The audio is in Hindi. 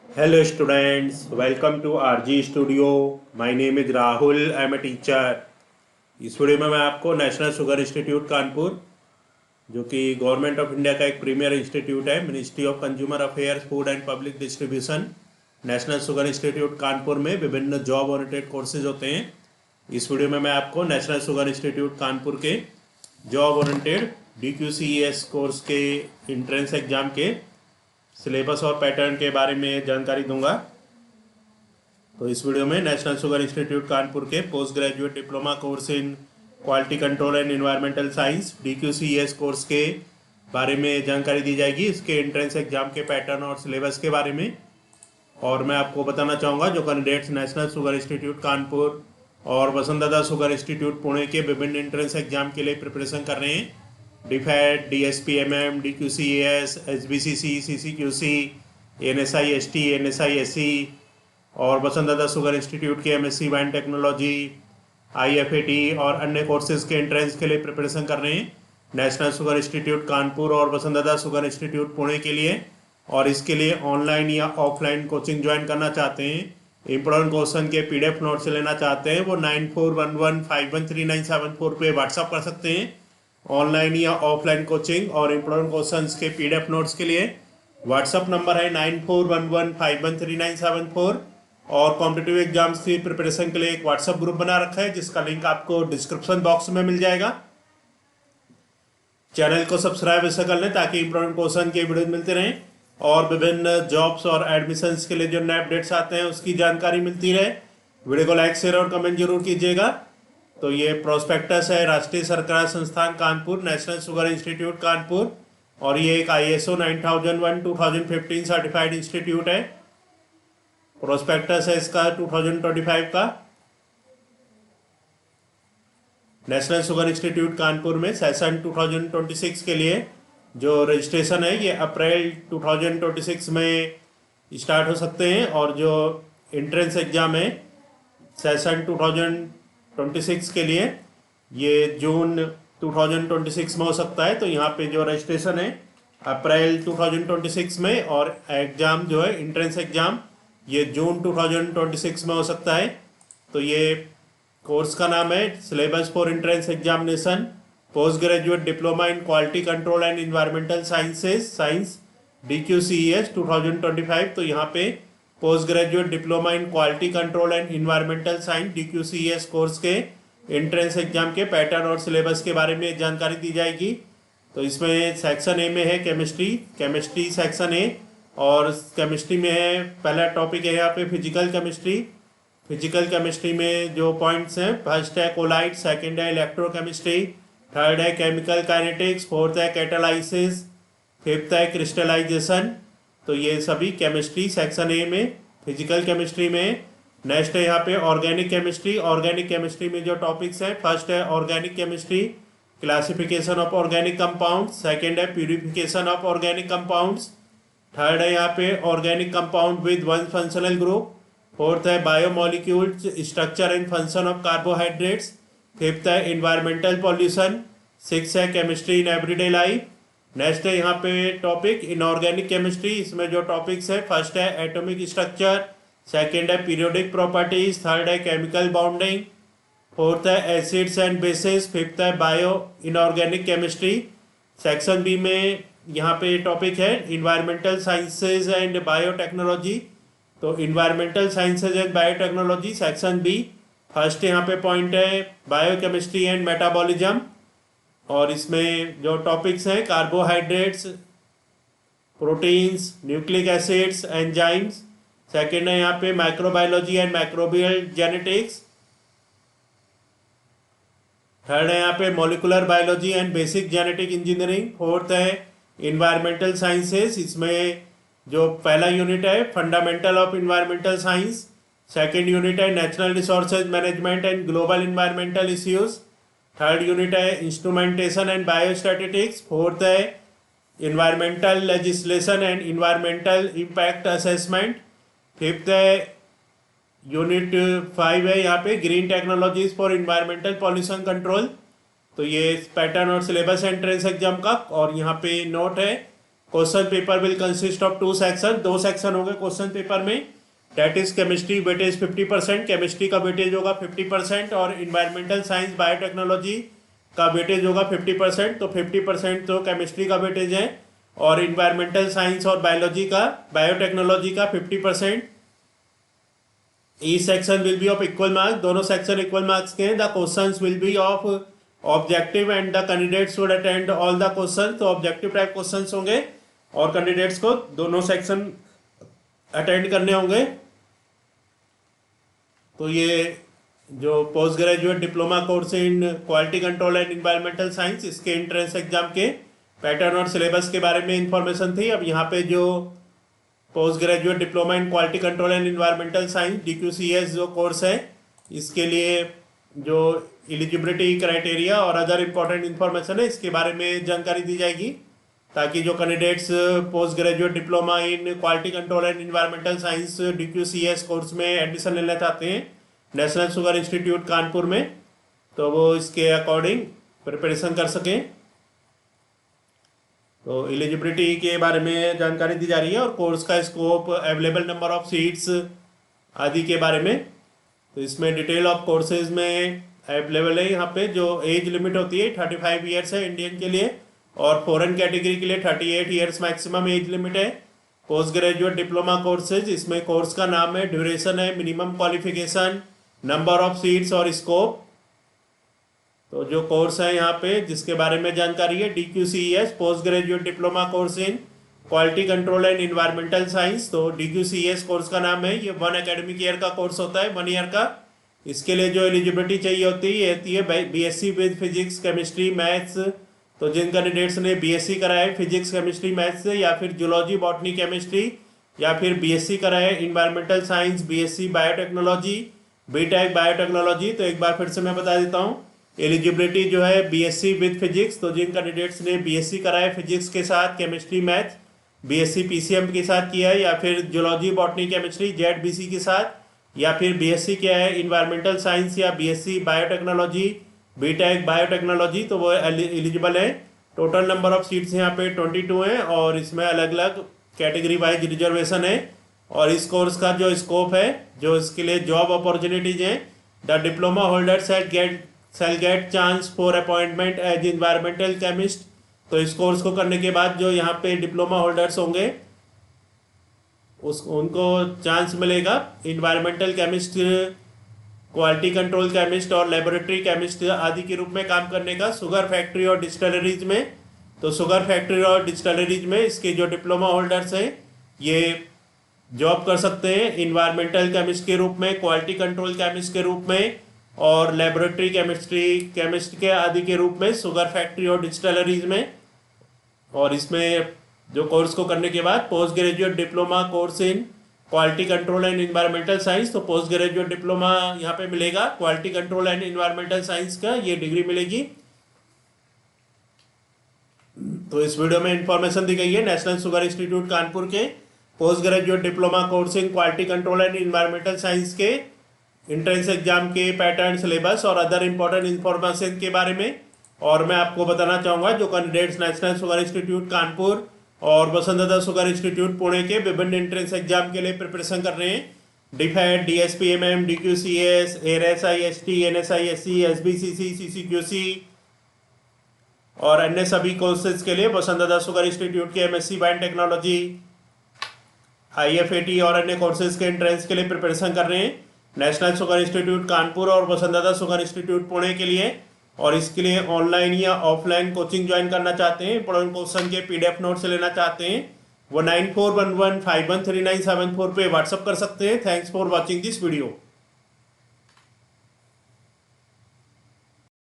Hello students, welcome to RG Studio. My name is Rahul. I am a teacher. इस वीडियो में मैं आपको नेशनल शुगर इंस्टीट्यूट कानपुर, जो कि गवर्नमेंट ऑफ इंडिया का एक प्रीमियर इंस्टीट्यूट है, ministry of consumer affairs, food and public distribution, national sugar institute Kanpur में विभिन्न जॉब ओरिएंटेड कोर्सेज होते हैं। इस वीडियो में मैं आपको नेशनल शुगर इंस्टीट्यूट कानपुर के जॉब ओरिएंटेड DQCES कोर्स के इंट्रेंस एग्जाम के सिलेबस और पैटर्न के बारे में जानकारी दूंगा। तो इस वीडियो में नेशनल शुगर इंस्टीट्यूट कानपुर के post graduate diploma course in quality control and environmental science DQCES course के बारे में जानकारी दी जाएगी, इसके एंट्रेंस एग्जाम के पैटर्न और सिलेबस के बारे में। और मैं आपको बताना चाहूँगा जो candidates national sugar institute Kanpur और वसुंधरा शुगर इंस्टीट्यूट पुणे के विभिन्न एंट्रेंस एग्जाम के लिए प्रिपरेशन कर रहे हैं, DFAT, DSPMM, DQCES, SBCC, CCQC, NSI ST, NSI SC और वसुंधरा शुगर इंस्टीट्यूट के MSc वाइन टेक्नोलॉजी, IFAT और अन्य कोर्सेज के एंट्रेंस के लिए प्रिपरेशन कर रहे हैं नेशनल शुगर इंस्टीट्यूट कानपुर और वसुंधरा शुगर इंस्टीट्यूट पुणे के लिए। और इसके लिए ऑनलाइन या ऑफलाइन कोचिंग ज्वाइन करना चाहते हैं, इम्पोर्टेंट क्वेश्चन के PDF नोट्स लेना चाहते हैं, वो 9411513974 पे व्हाट्सअप कर सकते हैं। ऑनलाइन या ऑफलाइन कोचिंग और इम्पोर्टेंट क्वेश्चंस के PDF नोट्स के लिए व्हाट्सअप नंबर है 9411513974। और कॉम्पिटिटिव एग्जाम्स की प्रिपरेशन के लिए एक व्हाट्सअप ग्रुप बना रखा है, जिसका लिंक आपको डिस्क्रिप्शन बॉक्स में मिल जाएगा। चैनल को सब्सक्राइब ऐसा कर लें ताकि इम्पोर्टेंट क्वेश्चन के वीडियो मिलते रहें और विभिन्न जॉब्स और एडमिशन्स के लिए जो नए अपडेट्स आते हैं उसकी जानकारी मिलती रहे। वीडियो को लाइक शेयर और कमेंट जरूर कीजिएगा। तो ये प्रोस्पेक्टस है राष्ट्रीय सरकार संस्थान Kanpur, national sugar institute Kanpur, और ये एक ISO 9001:2015 सर्टिफाइड इंस्टीट्यूट है। प्रोस्पेक्टस है इसका 2025 का। नेशनल शुगर इंस्टीट्यूट कानपुर में सेशन 2026 के लिए जो रजिस्ट्रेशन है ये अप्रैल 2026 में स्टार्ट हो सकते हैं, और जो एंट्रेंस एग्जाम है सेशन 2026 के लिए ये जून 2026 में हो सकता है। तो यहाँ पे जो रजिस्ट्रेशन है अप्रैल 2026 में, और एग्ज़ाम जो है एंट्रेंस एग्ज़ाम ये जून 2026 में हो सकता है। तो ये कोर्स का नाम है syllabus for entrance examination post graduate diploma in quality control and environmental science DQCES 2025। तो यहाँ पे post graduate diploma in quality control and environmental science DQCES course के एंट्रेंस एग्जाम के पैटर्न और सिलेबस के बारे में जानकारी दी जाएगी। तो इसमें सेक्शन ए में है केमिस्ट्री सेक्शन ए, और केमिस्ट्री में है पहला टॉपिक है यहाँ पे फिजिकल केमिस्ट्री में जो पॉइंट्स हैं, फर्स्ट है कोलाइट, सेकेंड है इलेक्ट्रोकेमिस्ट्री, थर्ड है केमिकल काइनेटिक्स, फोर्थ है कैटालाइसिस, फिफ्थ है क्रिस्टलाइजेशन। तो ये सभी केमिस्ट्री सेक्शन ए में फिजिकल केमिस्ट्री में। नेक्स्ट है यहाँ पे ऑर्गेनिक केमिस्ट्री में जो टॉपिक्स हैं, फर्स्ट है organic chemistry, classification of organic compound, second है purification of organic compounds, third है यहाँ पे organic compound with one functional group, fourth है biomolecules structure and function of carbohydrates, fifth है इन्वायरमेंटल पॉल्यूशन, सिक्स है chemistry in everyday life. Next है यहाँ पे टॉपिक इनऑर्गेनिक केमिस्ट्री, इसमें जो टॉपिक्स है फर्स्ट है एटॉमिक स्ट्रक्चर, सेकेंड है पीरियोडिक प्रॉपर्टीज, थर्ड है केमिकल बॉन्डिंग, फोर्थ है एसिड्स एंड बेसिस, फिफ्थ है bio inorganic chemistry. Section B में यहाँ पे टॉपिक है इन्वायरमेंटल साइंसेज एंड बायोटेक्नोलॉजी। तो environmental sciences and biotechnology section B, first यहाँ पे पॉइंट है बायोकेमिस्ट्री एंड मेटाबॉलिज्म, और इसमें जो टॉपिक्स हैं carbohydrates, proteins, nucleic acids, enzymes. Second है यहाँ पे microbiology and microbial genetics, third है यहाँ पे molecular biology and basic genetic engineering, fourth है इन्वायरमेंटल साइंसेस, इसमें जो पहला यूनिट है fundamental of environmental science, second unit है natural resources management and global environmental issues, third unit है इंस्ट्रूमेंटेशन एंड बायोस्टैटिस्टिक्स, फोर्थ है environmental legislation and environmental impact assessment, fifth है यूनिट 5 है यहाँ पे green technologies for environmental pollution control. तो ये पैटर्न और सिलेबस एंट्रेंस एग्जाम का, और यहाँ पे नोट है question paper will consist of 2 section, 2 section होंगे क्वेश्चन पेपर में। That is chemistry weightage 50%, chemistry का वेटेज होगा 50%, और इन्वायरमेंटल साइंस बायोटेक्नोलॉजी का वेटेज होगा 50%। तो 50% तो केमिस्ट्री का वेटेज है, और इन्वायरमेंटल साइंस और बायोटेक्नोलॉजी का 50%। E section will be of equal marks, दोनों सेक्शन इक्वल मार्क्स के हैं। The questions will be of objective and the candidates would attend all the question. तो ऑब्जेक्टिव टाइप क्वेश्चंस होंगे और कैंडिडेट्स को दोनों सेक्शन अटेंड करने होंगे। तो ये जो post graduate diploma course in quality control and environmental science, इसके एंट्रेंस एग्जाम के पैटर्न और सिलेबस के बारे में इंफॉर्मेशन थी। अब यहाँ पे जो post graduate diploma in quality control and environmental science DQCS जो कोर्स है, इसके लिए जो एलिजिबिलिटी क्राइटेरिया और अदर इम्पोर्टेंट इन्फॉर्मेशन है, इसके बारे में जानकारी दी जाएगी, ताकि जो candidates post graduate diploma in quality control and environmental science DQCS course में एडमिशन लेना चाहते हैं नेशनल शुगर इंस्टीट्यूट कानपुर में, तो वो इसके अकॉर्डिंग प्रिपरेशन कर सकें। तो एलिजिबिलिटी के बारे में जानकारी दी जा रही है, और कोर्स का scope, available number of seats आदि के बारे में। तो इसमें डिटेल ऑफ कोर्सेज में अवेलेबल है। यहाँ पे जो एज लिमिट होती है 35 ईयर्स है इंडियन के लिए, और फॉरेन कैटेगरी के लिए 38 ईयर्स मैक्सिमम एज लिमिट है। पोस्ट ग्रेजुएट डिप्लोमा कोर्सेज, इसमें कोर्स का नाम है, ड्यूरेशन है, minimum qualification, number of seats और स्कोप। तो जो कोर्स है यहाँ पे जिसके बारे में जानकारी है, DQCS post graduate diploma course in quality control and environmental science. तो DQCS कोर्स का नाम है, ये 1 एकेडमिक ईयर का कोर्स होता है, 1 ईयर का। इसके लिए जो एलिजिबिलिटी चाहिए होती है BSc with physics chemistry maths. तो जिन कैंडिडेट्स ने BSc करा है फिजिक्स केमिस्ट्री मैथ्स से, या फिर जूलॉजी बॉटनी केमिस्ट्री, या फिर BSc करा है environmental science, BSc biotechnology, BTech biotechnology. तो एक बार फिर से मैं बता देता हूँ, एलिजिबिलिटी जो है BSc विद फिजिक्स, तो जिन कैंडिडेट्स ने BSc करा है फिजिक्स के साथ, केमिस्ट्री मैथ्स, BSc PCM के साथ किया है, या फिर जूलॉजी बॉटनी केमिस्ट्री ZBC के साथ, या फिर BSc किया है इन्वायरमेंटल साइंस या BSc बायोटेक्नोलॉजी, BTech बायोटेक्नोलॉजी, तो वो एलिजिबल है। टोटल नंबर ऑफ सीट्स यहाँ पे 22 हैं, और इसमें अलग अलग कैटेगरी वाइज रिजर्वेशन है। और इस कोर्स का जो स्कोप है, जो इसके लिए जॉब अपॉर्चुनिटीज हैं, the diploma holder shall get chance for appointment as environmental chemist. तो इस कोर्स को करने के बाद जो यहाँ पे डिप्लोमा होल्डर्स होंगे उनको चांस मिलेगा environmental chemist, quality control chemist और लेबोरेटरी केमिस्ट आदि के रूप में काम करने का शुगर फैक्ट्री और डिस्टिलरीज में। तो शुगर फैक्ट्री और डिस्टिलरीज में इसके जो डिप्लोमा होल्डर्स हैं ये जॉब कर सकते हैं इन्वायरमेंटल केमिस्ट के रूप में, क्वालिटी कंट्रोल केमिस्ट के रूप में, और लेबोरेटरी केमिस्ट के आदि के रूप में शुगर फैक्ट्री और डिस्टिलरीज में। और इसमें जो कोर्स को करने के बाद post graduate diploma course in quality control and environmental science, तो पोस्ट ग्रेजुएट डिप्लोमा यहाँ पे मिलेगा quality control and environmental science का, ये डिग्री मिलेगी। तो इस वीडियो में इंफॉर्मेशन दी गई है नेशनल शुगर इंस्टीट्यूट कानपुर के post graduate diploma course in quality control and environmental science के एंट्रेंस एग्जाम के पैटर्न, सिलेबस और अदर इंपॉर्टेंट इन्फॉर्मेशन के बारे में। और मैं आपको बताना चाहूँगा जो candidates national sugar institute Kanpur और वसुंधरा शुगर इंस्टीट्यूट पुणे के विभिन्न एंट्रेंस एग्जाम के लिए प्रिपरेशन कर रहे हैं, DPHET, DSPMM, DQCS, AIR SIST, NSISC, SBCC, CCQC और अन्य सभी कोर्सेज के लिए वसुंधरा शुगर इंस्टीट्यूट के MSc बायोटेक्नोलॉजी, IFAT और अन्य कोर्सेज के एंट्रेंस के लिए प्रिपरेशन कर रहे हैं नेशनल शुगर इंस्टीट्यूट कानपुर और वसुंधरा शुगर इंस्टीट्यूट पुणे के लिए। और इसके लिए ऑनलाइन या ऑफलाइन कोचिंग ज्वाइन करना चाहते हैं, इंपॉर्टेंट क्वेश्चन के PDF नोट्स लेना चाहते हैं, वो 9411513974 पे व्हाट्सअप कर सकते हैं। Thanks for watching this video.